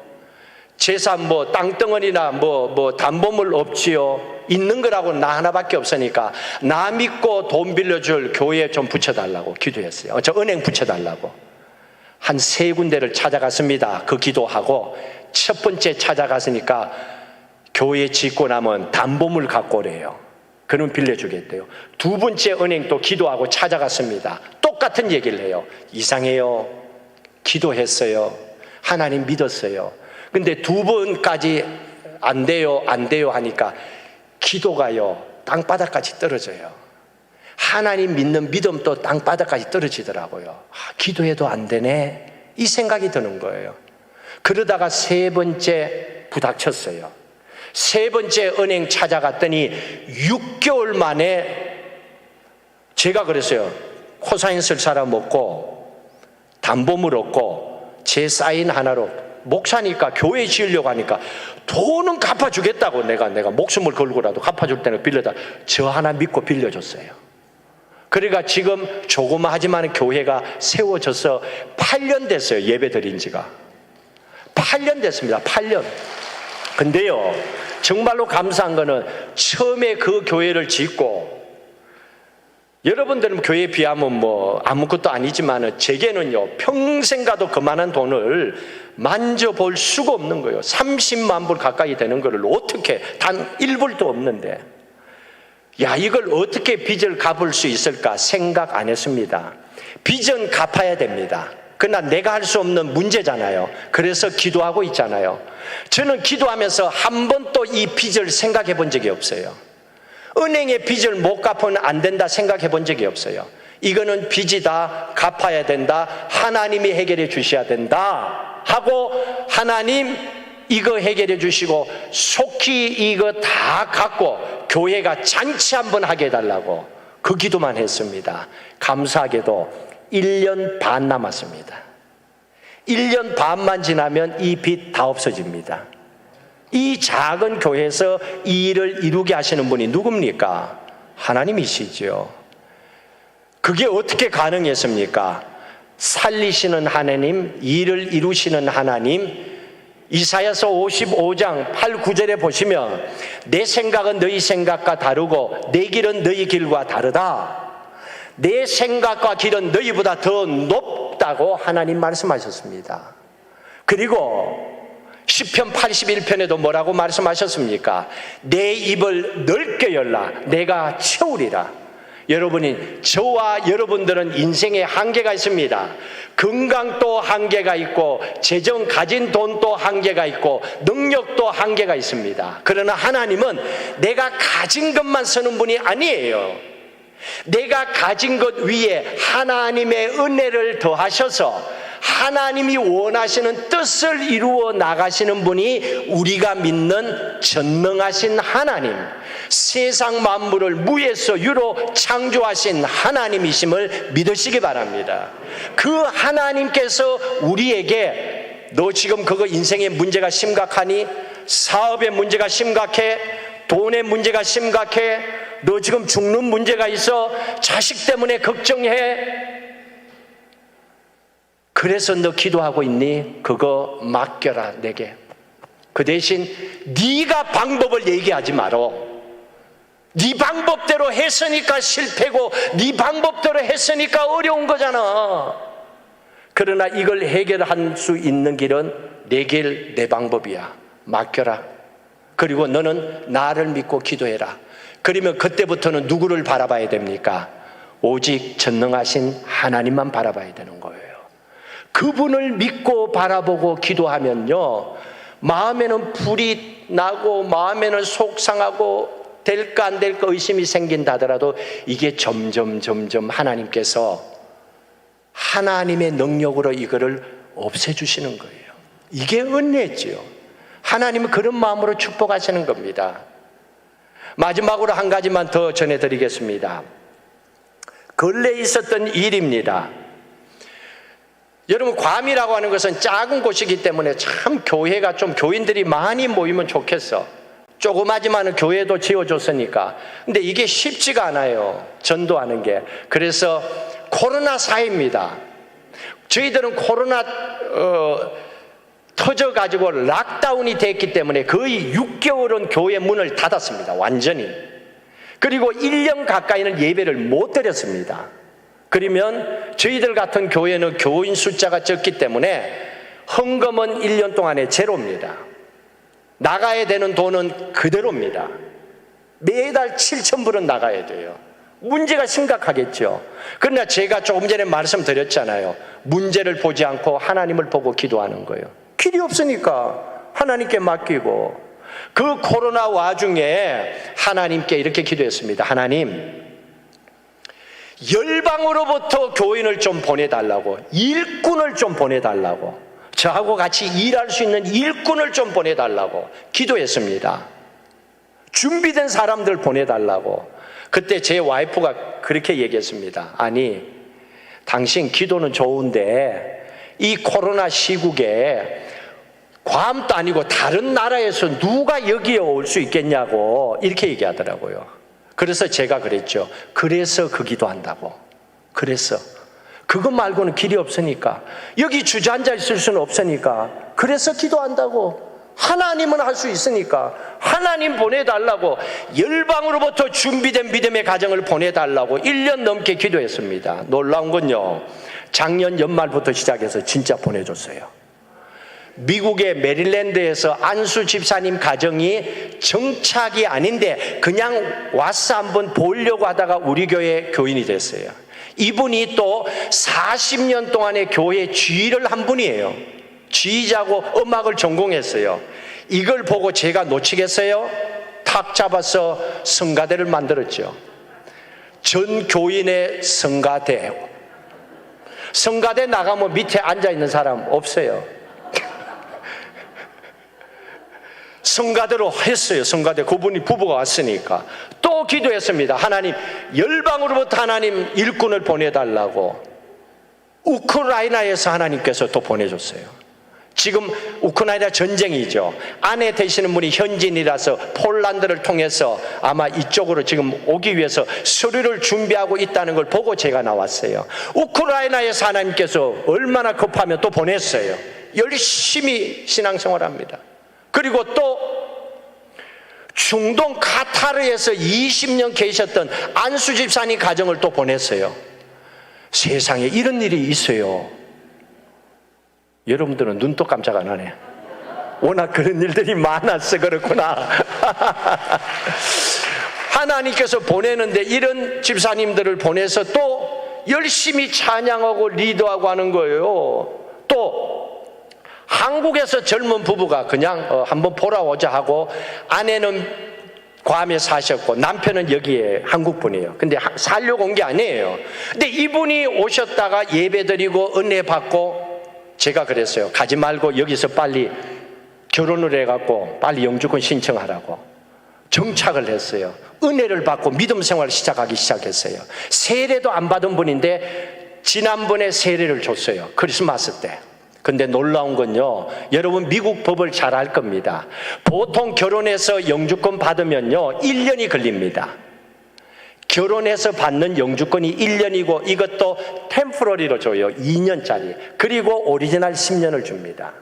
재산 땅덩어리나 담보물 없지요. 있는 거라고 나 하나밖에 없으니까 나 믿고 돈 빌려줄 교회에 좀 붙여달라고 기도했어요. 저 은행 붙여달라고. 한 3군데를 찾아갔습니다. 그 기도하고 첫 번째 찾아갔으니까 교회 짓고 나면 담보물 갖고 오래요. 그럼 빌려주겠대요. 2번째 은행 또 기도하고 찾아갔습니다. 똑같은 얘기를 해요. 이상해요. 기도했어요. 하나님 믿었어요. 근데 2번까지 안 돼요 하니까 기도가요, 땅바닥까지 떨어져요. 하나님 믿는 믿음도 땅바닥까지 떨어지더라고요. 기도해도 안 되네, 이 생각이 드는 거예요. 그러다가 3번째 부닥쳤어요. 3번째 은행 찾아갔더니 6개월 만에 제가 그랬어요. 코사인 쓸 사람 없고 담보물 없고 제 사인 하나로 목사니까 교회 지으려고 하니까 돈은 갚아주겠다고 내가 목숨을 걸고라도 갚아줄 때는 빌려다 저 하나 믿고 빌려줬어요. 그러니까 지금 조그마하지만 교회가 세워져서 8년 됐어요. 예배 드린 지가 8년 됐습니다. 8년. 근데요, 정말로 감사한 거는 처음에 그 교회를 짓고, 여러분들은 교회에 비하면 뭐 아무것도 아니지만 제게는요, 평생 가도 그만한 돈을 만져볼 수가 없는 거예요. 30만 불 가까이 되는 거를 어떻게, 단 1불도 없는데, 야, 이걸 어떻게 빚을 갚을 수 있을까 생각 안 했습니다. 빚은 갚아야 됩니다. 그러나 내가 할 수 없는 문제잖아요. 그래서 기도하고 있잖아요. 저는 기도하면서 한 번도 이 빚을 생각해 본 적이 없어요. 은행의 빚을 못 갚으면 안 된다 생각해 본 적이 없어요. 이거는 빚이다, 갚아야 된다, 하나님이 해결해 주셔야 된다 하고, 하나님 이거 해결해 주시고 속히 이거 다 갖고 교회가 잔치 한번 하게 해달라고 그 기도만 했습니다. 감사하게도 1년 반 남았습니다. 1년 반만 지나면 이 빚 다 없어집니다. 이 작은 교회에서 이 일을 이루게 하시는 분이 누굽니까? 하나님이시죠. 그게 어떻게 가능했습니까? 살리시는 하나님, 일을 이루시는 하나님. 이사야서 55장 8, 9절에 보시면 내 생각은 너희 생각과 다르고 내 길은 너희 길과 다르다. 내 생각과 길은 너희보다 더 높다고 하나님 말씀하셨습니다. 그리고 시편 81편에도 뭐라고 말씀하셨습니까? 내 입을 넓게 열라 내가 채우리라. 여러분이, 저와 여러분들은 인생에 한계가 있습니다. 건강도 한계가 있고 재정 가진 돈도 한계가 있고 능력도 한계가 있습니다. 그러나 하나님은 내가 가진 것만 쓰는 분이 아니에요. 내가 가진 것 위에 하나님의 은혜를 더하셔서 하나님이 원하시는 뜻을 이루어 나가시는 분이 우리가 믿는 전능하신 하나님, 세상 만물을 무에서 유로 창조하신 하나님이심을 믿으시기 바랍니다. 그 하나님께서 우리에게, 너 지금 그거 인생의 문제가 심각하니? 사업의 문제가 심각해? 돈의 문제가 심각해? 너 지금 죽는 문제가 있어? 자식 때문에 걱정해? 그래서 너 기도하고 있니? 그거 맡겨라 내게. 그 대신 네가 방법을 얘기하지 말어. 네 방법대로 했으니까 실패고 네 방법대로 했으니까 어려운 거잖아. 그러나 이걸 해결할 수 있는 길은 내 길, 내 방법이야. 맡겨라. 그리고 너는 나를 믿고 기도해라. 그러면 그때부터는 누구를 바라봐야 됩니까? 오직 전능하신 하나님만 바라봐야 되는 거예요. 그분을 믿고 바라보고 기도하면요, 마음에는 불이 나고 마음에는 속상하고 될까 안 될까 의심이 생긴다 하더라도 이게 점점 하나님께서 하나님의 능력으로 이거를 없애주시는 거예요. 이게 은혜지요. 하나님은 그런 마음으로 축복하시는 겁니다. 마지막으로 한 가지만 더 전해드리겠습니다. 근래에 있었던 일입니다. 여러분, 괌이라고 하는 것은 작은 곳이기 때문에 참 교회가 좀 교인들이 많이 모이면 좋겠어. 조그마지만 교회도 지어줬으니까. 근데 이게 쉽지가 않아요, 전도하는 게. 그래서 코로나 사회입니다. 저희들은 코로나 터져가지고 락다운이 됐기 때문에 거의 6개월은 교회 문을 닫았습니다, 완전히. 그리고 1년 가까이는 예배를 못 드렸습니다. 그러면 저희들 같은 교회는 교인 숫자가 적기 때문에 헌금은 1년 동안에 제로입니다. 나가야 되는 돈은 그대로입니다. 매달 7,000불은 나가야 돼요. 문제가 심각하겠죠. 그러나 제가 조금 전에 말씀드렸잖아요. 문제를 보지 않고 하나님을 보고 기도하는 거예요. 길이 없으니까 하나님께 맡기고. 그 코로나 와중에 하나님께 이렇게 기도했습니다. 하나님, 열방으로부터 교인을 좀 보내달라고, 일꾼을 좀 보내달라고, 저하고 같이 일할 수 있는 일꾼을 좀 보내달라고 기도했습니다. 준비된 사람들 보내달라고. 그때 제 와이프가 그렇게 얘기했습니다. 아니, 당신 기도는 좋은데 이 코로나 시국에 괌도 아니고 다른 나라에서 누가 여기에 올 수 있겠냐고 이렇게 얘기하더라고요. 그래서 제가 그랬죠. 그래서 그 기도한다고. 그래서 그것 말고는 길이 없으니까, 여기 주저앉아 있을 수는 없으니까, 그래서 기도한다고. 하나님은 할 수 있으니까 하나님 보내달라고, 열방으로부터 준비된 믿음의 가정을 보내달라고 1년 넘게 기도했습니다. 놀라운 건요, 작년 연말부터 시작해서 진짜 보내줬어요. 미국의 메릴랜드에서 안수 집사님 가정이 정착이 아닌데 그냥 와서 한번 보려고 하다가 우리 교회 교인이 됐어요. 이분이 또 40년 동안의 교회 지휘를 한 분이에요. 지휘자고 음악을 전공했어요. 이걸 보고 제가 놓치겠어요? 탁 잡아서 성가대를 만들었죠. 전 교인의 성가대. 성가대 나가면 밑에 앉아있는 사람 없어요. 성가대로 했어요. 성가대 그분이 부부가 왔으니까. 또 기도했습니다. 하나님, 열방으로부터 하나님 일꾼을 보내달라고. 우크라이나에서 하나님께서 또 보내줬어요. 지금 우크라이나 전쟁이죠. 아내 되시는 분이 현지인이라서 폴란드를 통해서 아마 이쪽으로 지금 오기 위해서 서류를 준비하고 있다는 걸 보고 제가 나왔어요. 우크라이나에서 하나님께서 얼마나 급하면 또 보냈어요. 열심히 신앙생활합니다. 그리고 또 중동 카타르에서 20년 계셨던 안수 집사님 가정을 또 보냈어요. 세상에 이런 일이 있어요. 여러분들은 눈도 깜짝 안 하네. 워낙 그런 일들이 많아서 그렇구나. 하나님께서 보내는데 이런 집사님들을 보내서 또 열심히 찬양하고 리더하고 하는 거예요. 또 한국에서 젊은 부부가 그냥 한번 보러 오자 하고, 아내는 괌에 사셨고 남편은 여기에 한국 분이에요. 근데 살려고 온 게 아니에요. 근데 이분이 오셨다가 예배드리고 은혜 받고, 제가 그랬어요. 가지 말고 여기서 빨리 결혼을 해갖고 빨리 영주권 신청하라고. 정착을 했어요. 은혜를 받고 믿음 생활을 시작했어요. 세례도 안 받은 분인데 지난번에 세례를 줬어요. 크리스마스 때. 근데 놀라운 건요, 여러분 미국 법을 잘 알 겁니다. 보통 결혼해서 영주권 받으면요 1년이 걸립니다. 결혼해서 받는 영주권이 1년이고 이것도 템포러리로 줘요. 2년짜리. 그리고 오리지널 10년을 줍니다.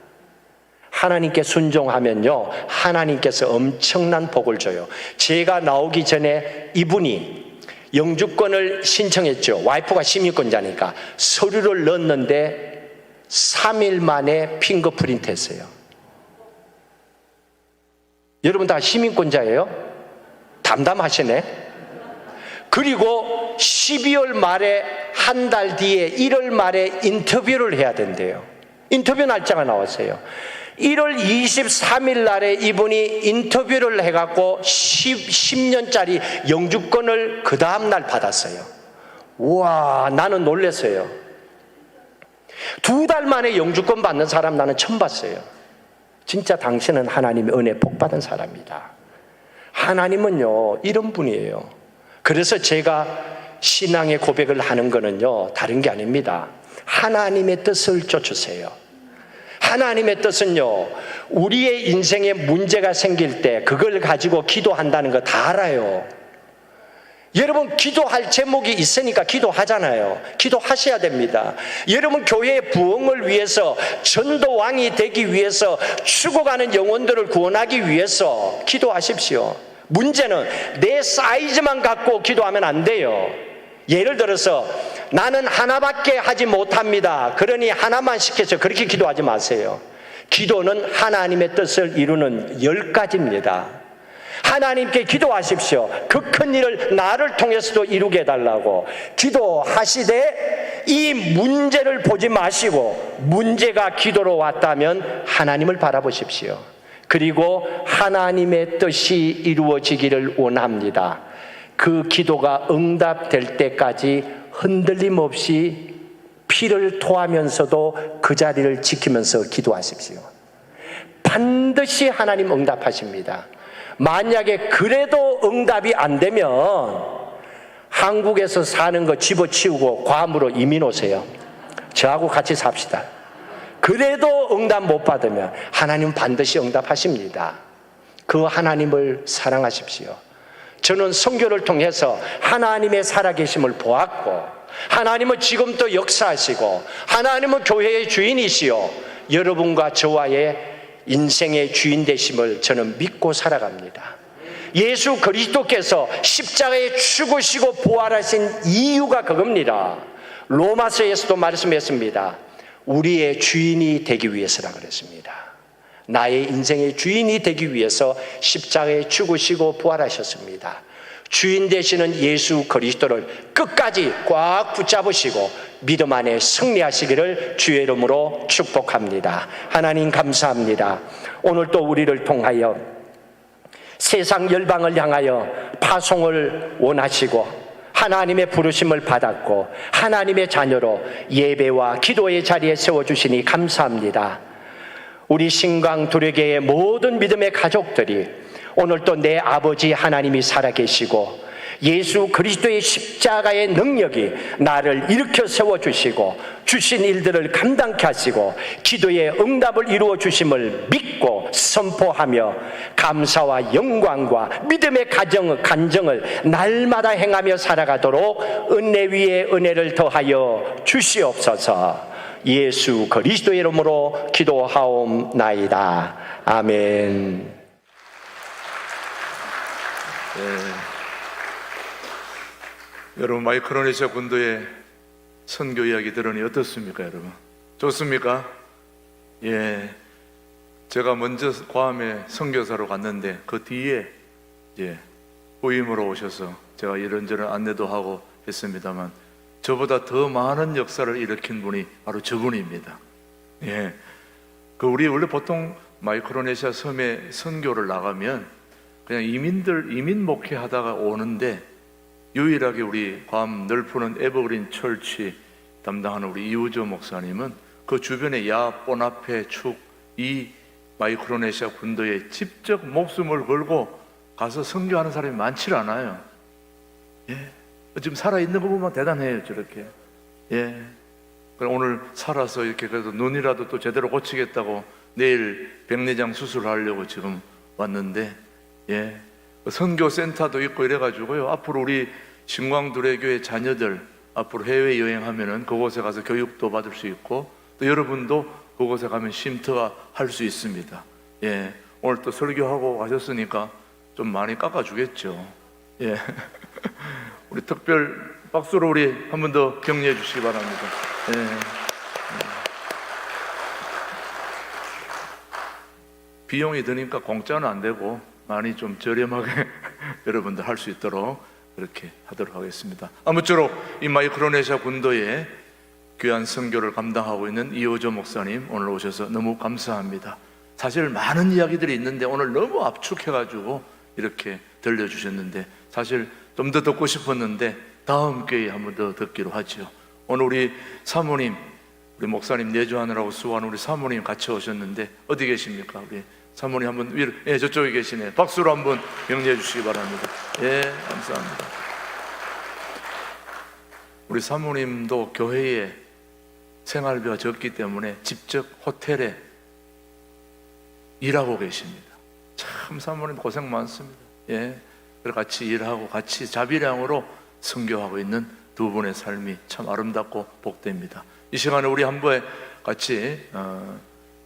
하나님께 순종하면요 하나님께서 엄청난 복을 줘요. 제가 나오기 전에 이분이 영주권을 신청했죠. 와이프가 시민권자니까. 서류를 넣었는데 3일 만에 핑거프린트 했어요. 여러분 다 시민권자예요? 담담하시네. 그리고 12월 말에 한 달 뒤에 1월 말에 인터뷰를 해야 된대요. 인터뷰 날짜가 나왔어요. 1월 23일 날에 이분이 인터뷰를 해갖고 10년짜리 영주권을 그 다음날 받았어요. 우와, 나는 놀랐어요. 2달 만에 영주권 받는 사람 나는 처음 봤어요. 진짜 당신은 하나님의 은혜 복 받은 사람이다. 하나님은요 이런 분이에요. 그래서 제가 신앙의 고백을 하는 거는요 다른 게 아닙니다. 하나님의 뜻을 쫓으세요. 하나님의 뜻은요 우리의 인생에 문제가 생길 때 그걸 가지고 기도한다는 거 다 알아요. 여러분 기도할 제목이 있으니까 기도하잖아요. 기도하셔야 됩니다. 여러분 교회의 부흥을 위해서, 전도왕이 되기 위해서, 죽어가는 영혼들을 구원하기 위해서 기도하십시오. 문제는 내 사이즈만 갖고 기도하면 안 돼요. 예를 들어서 나는 하나밖에 하지 못합니다. 그러니 하나만 시켜서 그렇게 기도하지 마세요. 기도는 하나님의 뜻을 이루는 10가지입니다. 하나님께 기도하십시오. 그 큰 일을 나를 통해서도 이루게 해달라고 기도하시되 이 문제를 보지 마시고 문제가 기도로 왔다면 하나님을 바라보십시오. 그리고 하나님의 뜻이 이루어지기를 원합니다. 그 기도가 응답될 때까지 흔들림 없이 피를 토하면서도 그 자리를 지키면서 기도하십시오. 반드시 하나님 응답하십니다. 만약에 그래도 응답이 안 되면 한국에서 사는 거 집어치우고 괌으로 이민 오세요. 저하고 같이 삽시다. 그래도 응답 못 받으면 하나님은 반드시 응답하십니다. 그 하나님을 사랑하십시오. 저는 선교를 통해서 하나님의 살아계심을 보았고, 하나님은 지금도 역사하시고, 하나님은 교회의 주인이시요 여러분과 저와의 인생의 주인 되심을 저는 믿고 살아갑니다. 예수 그리스도께서 십자가에 죽으시고 부활하신 이유가 그겁니다. 로마서에서도 말씀했습니다. 우리의 주인이 되기 위해서라 그랬습니다. 나의 인생의 주인이 되기 위해서 십자가에 죽으시고 부활하셨습니다. 주인 되시는 예수 그리스도를 끝까지 꽉 붙잡으시고 믿음 안에 승리하시기를 주의 이름으로 축복합니다. 하나님 감사합니다. 오늘 또 우리를 통하여 세상 열방을 향하여 파송을 원하시고 하나님의 부르심을 받았고 하나님의 자녀로 예배와 기도의 자리에 세워주시니 감사합니다. 우리 신광 두레교의 모든 믿음의 가족들이 오늘 또 내 아버지 하나님이 살아계시고 예수 그리스도의 십자가의 능력이 나를 일으켜 세워주시고 주신 일들을 감당케 하시고 기도의 응답을 이루어 주심을 믿고 선포하며 감사와 영광과 믿음의 간정을 날마다 행하며 살아가도록 은혜 위에 은혜를 더하여 주시옵소서. 예수 그리스도의 이름으로 기도하옵나이다. 아멘. 여러분, 마이크로네시아 군도의 선교 이야기 들으니 어떻습니까, 여러분? 좋습니까? 예. 제가 먼저 괌에 선교사로 갔는데 그 뒤에 이제 후임으로 오셔서 제가 이런저런 안내도 하고 했습니다만 저보다 더 많은 역사를 일으킨 분이 바로 저분입니다. 예. 우리 원래 보통 마이크로네시아 섬에 선교를 나가면 그냥 이민 목회하다가 오는데 유일하게 우리 괌 널푸는 에버그린 철치 담당하는 우리 이우조 목사님은 그 주변의 야, 보나페, 축, 이 마이크로네시아 군도에 직접 목숨을 걸고 가서 선교하는 사람이 많지 않아요. 예. 지금 살아있는 거 보면 대단해요, 저렇게. 예. 그럼 오늘 살아서 이렇게 그래도 눈이라도 또 제대로 고치겠다고 내일 백내장 수술하려고 지금 왔는데, 예. 선교센터도 있고 이래가지고요. 앞으로 우리 신광두레교회 자녀들 앞으로 해외 여행하면은 그곳에 가서 교육도 받을 수 있고 또 여러분도 그곳에 가면 쉼터가 할 수 있습니다. 예. 오늘 또 설교하고 가셨으니까 좀 많이 깎아주겠죠. 예. 우리 특별 박수로 우리 한 번 더 격려해 주시기 바랍니다. 예. 비용이 드니까 공짜는 안 되고 많이 좀 저렴하게 여러분들 할 수 있도록 그렇게 하도록 하겠습니다. 아무쪼록 이 마이크로네시아 군도에 귀한 선교를 감당하고 있는 이호조 목사님 오늘 오셔서 너무 감사합니다. 사실 많은 이야기들이 있는데 오늘 너무 압축해가지고 이렇게 들려주셨는데 사실 좀 더 듣고 싶었는데 다음 기회에 한 번 더 듣기로 하죠. 오늘 우리 사모님, 우리 목사님 내주하느라고 수고하는 우리 사모님 같이 오셨는데 어디 계십니까? 우리 사모님 한번 위로, 예, 저쪽에 계시네. 박수로 한번 격려해 주시기 바랍니다. 예, 감사합니다. 우리 사모님도 교회에 생활비가 적기 때문에 직접 호텔에 일하고 계십니다. 참 사모님 고생 많습니다. 예, 그래서 같이 일하고 같이 자비량으로 선교하고 있는 두 분의 삶이 참 아름답고 복됩니다. 이 시간에 우리 한번 같이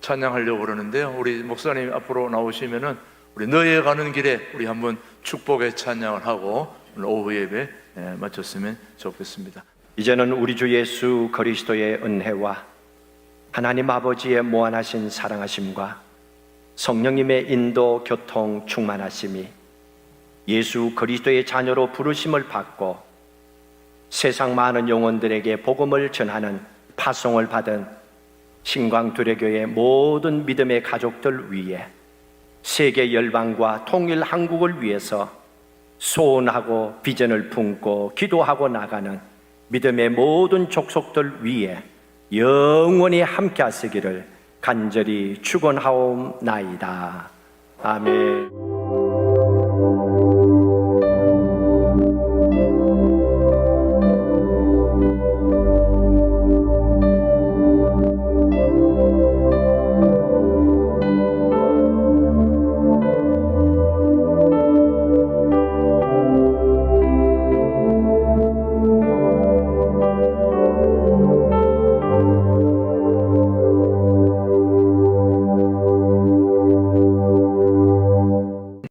찬양하려고 그러는데요. 우리 목사님 앞으로 나오시면은 우리 너에 가는 길에 우리 한번 축복의 찬양을 하고 오늘 오후 예배 마쳤으면 좋겠습니다. 이제는 우리 주 예수 그리스도의 은혜와 하나님 아버지의 무한하신 사랑하심과 성령님의 인도 교통 충만하심이 예수 그리스도의 자녀로 부르심을 받고 세상 많은 영혼들에게 복음을 전하는 파송을 받은 신광두레교의 모든 믿음의 가족들 위해 세계 열방과 통일 한국을 위해서 소원하고 비전을 품고 기도하고 나가는 믿음의 모든 족속들 위해 영원히 함께 하시기를 간절히 축원하옵나이다. 아멘.